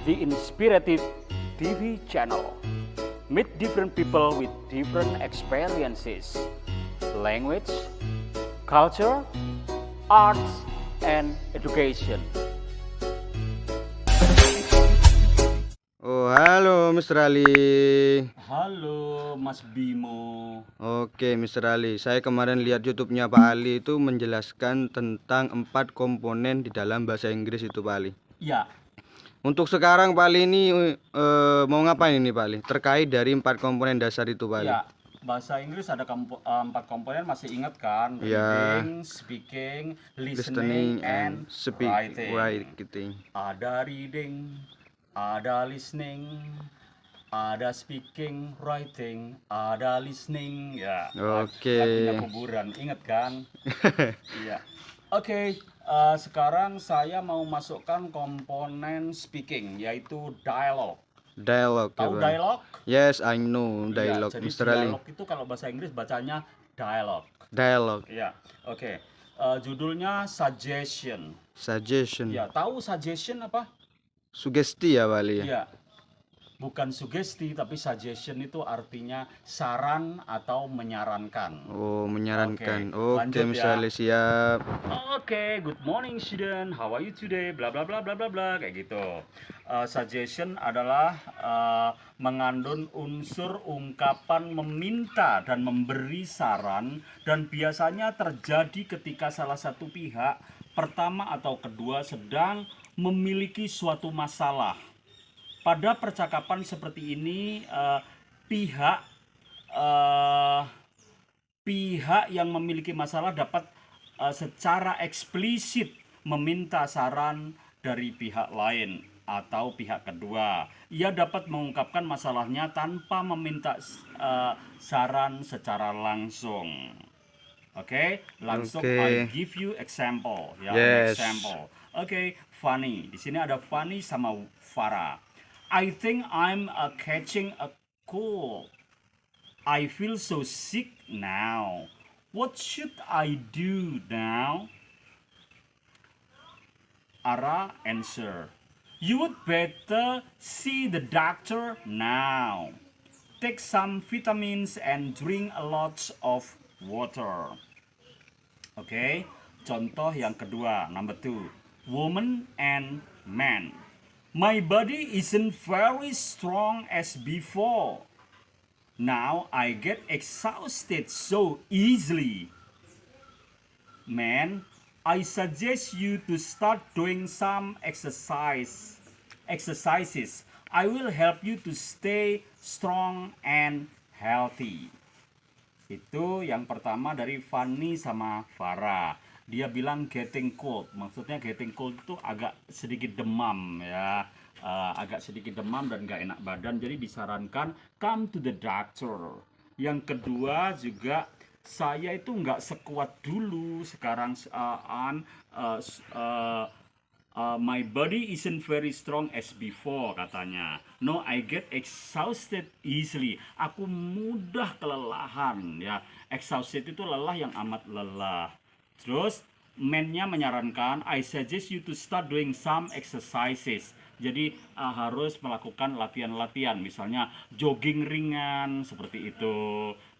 the Inspirative TV channel. Meet different people with different experiences, language, culture, arts, and education. Oh, halo Mr. Ali. Halo Mas Bimo. Oke, Mr. Ali. Saya kemarin lihat YouTube-nya Pak Ali itu menjelaskan tentang 4 komponen di dalam bahasa Inggris itu, Pak Ali. Ya, Untuk sekarang Pak Ali ini mau ngapain ini, Pak Ali? Terkait dari 4 komponen dasar itu, Pak Ali. ya. Bahasa Inggris ada 4 komponen, masih ingat kan? Ya. Reading, speaking, Listening listening, and writing. writing. Ada reading, ada listening, ada speaking, writing, ada listening. Ya, Oke. lagunya kuburan, ingat kan? Iya. Oke, sekarang saya mau masukkan komponen speaking, yaitu dialog. Dialog ya, Tahu Pak. dialog? Yes, I know Iya, dialog, jadi Mr. Ali. dialog itu kalau bahasa Inggris bacanya dialog. Dialog, Iya, oke. Judulnya suggestion. suggestion. Ya, tahu suggestion apa? Sugesti ya, Pak Ali ya. Iya. Bukan sugesti, tapi suggestion itu artinya saran atau menyarankan. Oh, menyarankan. Oke, lanjut Oke, ya. Mr. Ali, siap. Oke, good morning student. How are you today? Bla bla bla bla bla bla kayak gitu. Suggestion adalah mengandung unsur ungkapan meminta dan memberi saran, dan biasanya terjadi ketika salah satu pihak pertama atau kedua sedang memiliki suatu masalah. Pada percakapan seperti ini, pihak eh, pihak yang memiliki masalah dapat secara eksplisit meminta saran dari pihak lain atau pihak kedua. Ia dapat mengungkapkan masalahnya tanpa meminta saran secara langsung. Oke, langsung Oke. I give you example ya. Yes. Example. Oke, Fanny. Di sini ada Fanny sama Farah. I think I'm catching a cold. I feel so sick now. What should I do now? Ara answer. You would better see the doctor now. Take some vitamins and drink a lot of water. Oke, contoh yang kedua, number 2. Woman and man. My body isn't very strong as before. Now I get exhausted so easily. Man, I suggest you to start doing some exercises. I will help you to stay strong and healthy. Itu yang pertama dari Fanny sama Farah. Dia bilang getting cold. Maksudnya getting cold itu agak sedikit demam ya. Agak sedikit demam dan gak enak badan. Jadi disarankan come to the doctor. Yang kedua juga, saya itu nggak sekuat dulu. Sekarang my body isn't very strong as before, katanya. No, I get exhausted easily. Aku mudah kelelahan ya. Exhausted itu lelah yang amat lelah. Terus man-nya menyarankan I suggest you to start doing some exercises. Jadi harus melakukan latihan-latihan, misalnya jogging ringan seperti itu.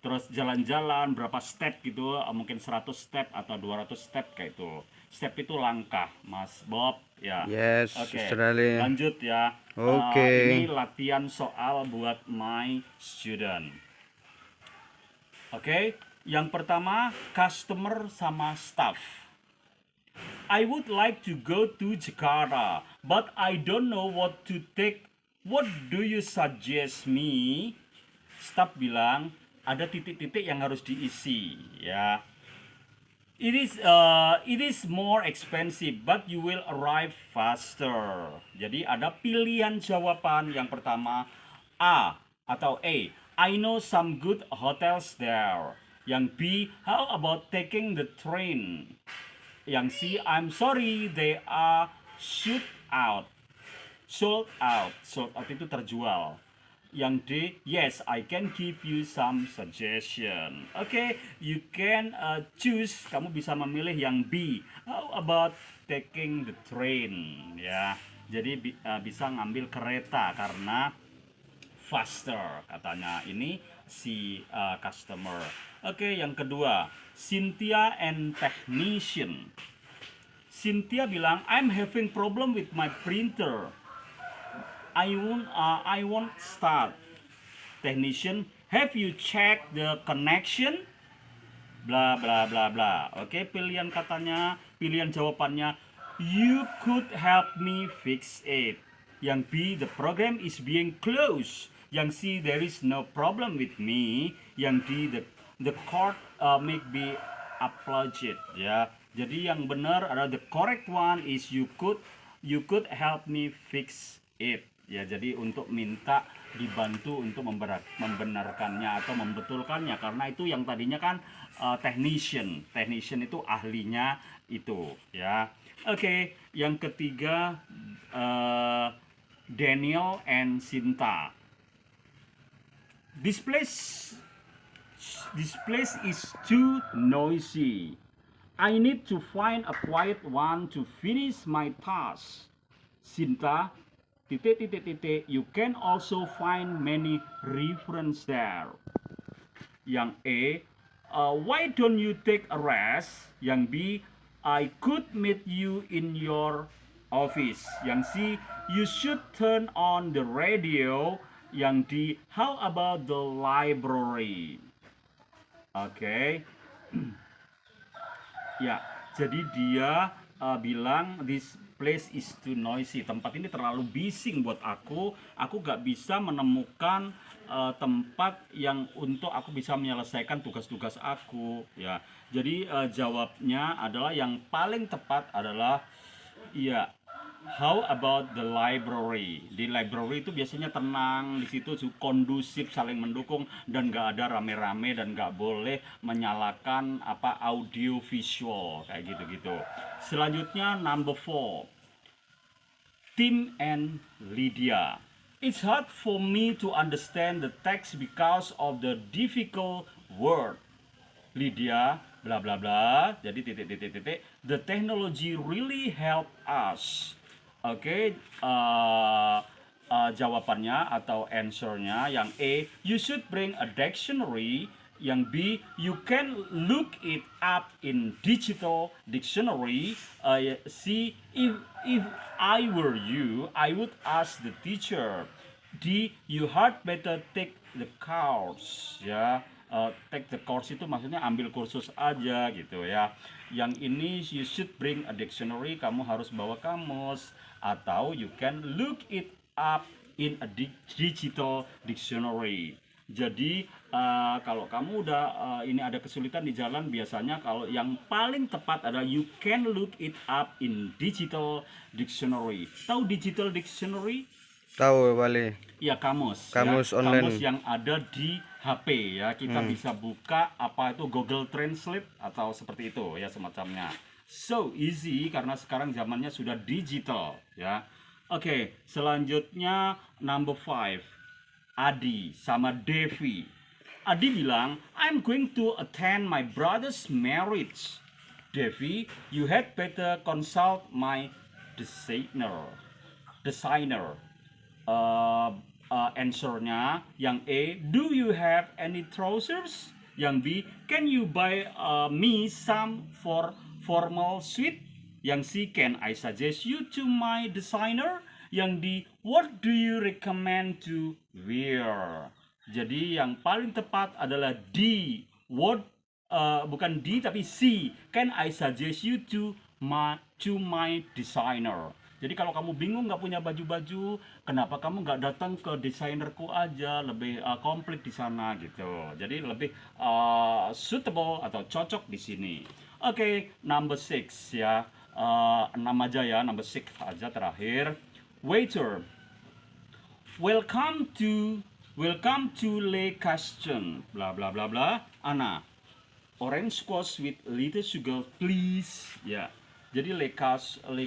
Terus jalan-jalan berapa step gitu, mungkin 100 step atau 200 step kayak itu. Step itu langkah, Mas Bob ya. Yes, Oke, Mr. Ali. lanjut ya. Oke. Ini latihan soal buat my student. Oke, yang pertama customer sama staff. I would like to go to Jakarta, but I don't know what to take. What do you suggest me? Staff bilang ada titik-titik yang harus diisi ya. It is more expensive, but you will arrive faster. Jadi ada pilihan jawaban. Yang pertama A atau A. I know some good hotels there. Yang B, how about taking the train? Yang C, I'm sorry, they are sold out. Sold out. Sold out itu terjual. Yang D, yes, I can give you some suggestion. Okay, you can choose. Kamu bisa memilih yang B. How about taking the train? Ya. Jadi bisa ngambil kereta karena faster katanya ini si customer. Oke, yang kedua, Cynthia and technician. Cynthia bilang, I'm having problem with my printer. I won't start. Technician, have you checked the connection? Bla bla bla bla. Oke, pilihan jawabannya, you could help me fix it. Yang B, the program is being closed. Yang C, there is no problem with me. Yang D, the court make be applauded. Ya, jadi yang benar adalah the correct one is you could help me fix it. Ya, jadi untuk minta dibantu untuk membenarkannya atau membetulkannya, karena itu yang tadinya kan technician itu ahlinya itu ya. Oke, yang ketiga, Daniel and Sinta. This place is too noisy. I need to find a quiet one to finish my task. Sinta, you can also find many references there. Yang A, why don't you take a rest? Yang B, I could meet you in your office. Yang C, you should turn on the radio. Yang D, how about the library? Oke. Ya, jadi dia bilang this place is too noisy. Tempat ini terlalu bising buat aku. Aku gak bisa menemukan tempat yang untuk aku bisa menyelesaikan tugas-tugas aku. Ya, jadi jawabnya adalah yang paling tepat adalah ya. How about the library? Di library itu biasanya tenang, di situ kondusif, saling mendukung, dan nggak ada rame-rame dan nggak boleh menyalakan audio visual kayak gitu-gitu. Selanjutnya number 4, Tim and Lydia. It's hard for me to understand the text because of the difficult word. Lydia, bla bla bla. Jadi titik. The technology really help us. Oke, jawabannya atau answernya yang A, you should bring a dictionary. Yang B, you can look it up in digital dictionary. C, if I were you, I would ask the teacher. D, you had better take the course. Ya, take the course itu maksudnya ambil kursus aja gitu ya. Yang ini you should bring a dictionary, kamu harus bawa kamus, atau you can look it up in a digital dictionary. Jadi kalau kamu udah ini ada kesulitan di jalan, biasanya kalau yang paling tepat adalah you can look it up in digital dictionary. Tahu digital dictionary? Tahu Bali. Ya, kamus online. Kamus yang ada di HP ya. Kita bisa buka itu Google Translate atau seperti itu ya, semacamnya. So easy karena sekarang zamannya sudah digital ya. Oke, selanjutnya number 5, Adi sama Devi. Adi bilang, I'm going to attend my brother's marriage. Devi, you had better consult my designer. Answernya yang A, do you have any trousers? Yang B, can you buy me some for formal suit? Yang C, can I suggest you to my designer? Yang D, what do you recommend to wear? Jadi yang paling tepat adalah D, bukan D tapi C, can I suggest you to my designer? Jadi kalau kamu bingung nggak punya baju-baju, kenapa kamu nggak datang ke desainerku aja, lebih komplit di sana gitu. Jadi lebih suitable atau cocok di sini. Oke, number 6 ya, 6 aja ya, number 6 aja terakhir. Waiter, welcome to Le Caston, bla bla bla bla. Anna, orange squash with little sugar please. Ya. Jadi Le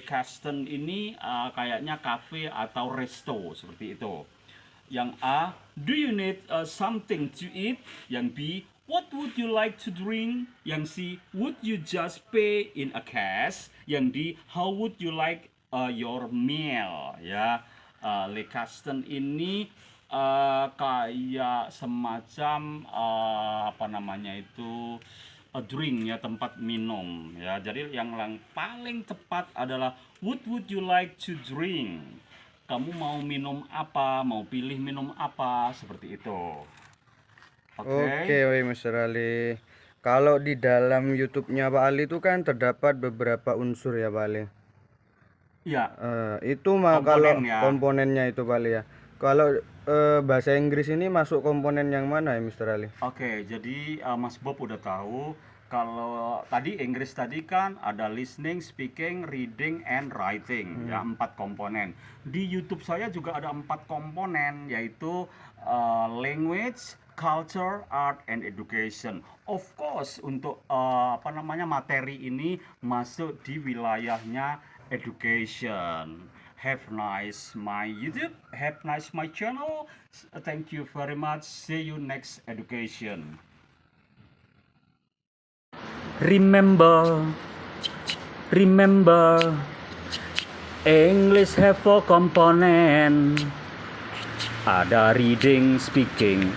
Caston ini kayaknya cafe atau resto seperti itu. Yang A, do you need something to eat? Yang B, what would you like to drink? Yang C, would you just pay in a cash? Yang D, how would you like your meal ya. Lekasten ini kayak semacam apa namanya itu drink ya, tempat minum ya. Jadi yang paling tepat adalah what would you like to drink? Kamu mau minum apa? Mau pilih minum apa? Seperti itu. Oke, woi Mr. Ali. Kalau di dalam YouTube-nya Pak Ali itu kan terdapat beberapa unsur ya Pak Ali. Ya, Itu mah kalau komponen ya. komponennya itu Pak Ali ya. Kalau bahasa Inggris ini masuk komponen yang mana ya Mr. Ali? Oke, jadi Mas Bob udah tahu kalau tadi Inggris tadi kan ada listening, speaking, reading, and writing ya, 4 komponen. Di YouTube saya juga ada 4 komponen, yaitu language, culture, art, and education. Of course untuk apa namanya materi ini masuk di wilayahnya education. Have nice my YouTube, have nice my channel. Thank you very much. See you next education. Remember, English have 4 komponen. Ada reading, speaking,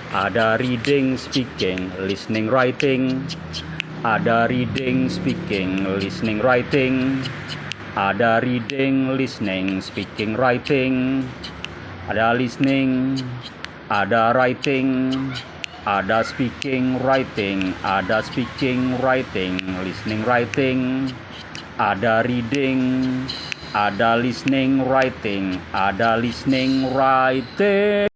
listening, writing. Ada reading, speaking, listening, writing. Ada reading, listening, speaking, writing. Ada listening, ada writing, ada speaking, writing, ada speaking, writing, listening, writing. Ada reading, ada listening, writing, ada listening, writing.